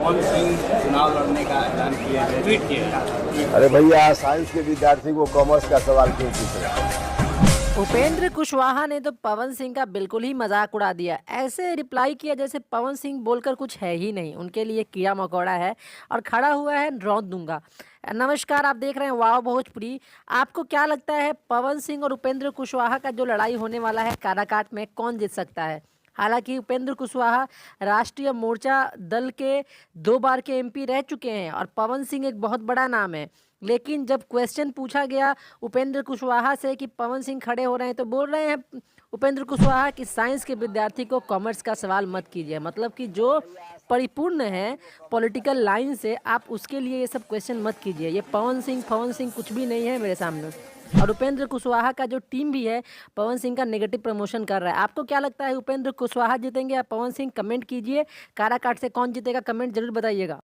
पवन सिंह चुनाव लड़ने का ऐलान किया है, ट्वीट किया है। अरे भैया, साइंस के विद्यार्थी को कॉमर्स का सवाल क्यों पूछ रहे हैं? उपेंद्र कुशवाहा ने तो पवन सिंह का बिल्कुल ही मजाक उड़ा दिया। ऐसे रिप्लाई किया जैसे पवन सिंह बोलकर कुछ है ही नहीं, उनके लिए कीड़ा मकोड़ा है और खड़ा हुआ है रौंद दूंगा। नमस्कार, आप देख रहे हैं वाव भोजपुरी। आपको क्या लगता है पवन सिंह और उपेंद्र कुशवाहा का जो लड़ाई होने वाला है काराकाट में, कौन जीत सकता है? हालांकि उपेंद्र कुशवाहा राष्ट्रीय मोर्चा दल के 2 बार के एमपी रह चुके हैं और पवन सिंह एक बहुत बड़ा नाम है। लेकिन जब क्वेश्चन पूछा गया उपेंद्र कुशवाहा से कि पवन सिंह खड़े हो रहे हैं, तो बोल रहे हैं उपेंद्र कुशवाहा कि साइंस के विद्यार्थी को कॉमर्स का सवाल मत कीजिए। मतलब कि जो परिपूर्ण है पॉलिटिकल लाइन से, आप उसके लिए ये सब क्वेश्चन मत कीजिए। ये पवन सिंह कुछ भी नहीं है मेरे सामने। और उपेंद्र कुशवाहा का जो टीम भी है पवन सिंह का नेगेटिव प्रमोशन कर रहा है। आपको क्या लगता है, उपेंद्र कुशवाहा जीतेंगे या पवन सिंह? कमेंट कीजिए। काराकाट से कौन जीतेगा कमेंट जरूर बताइएगा।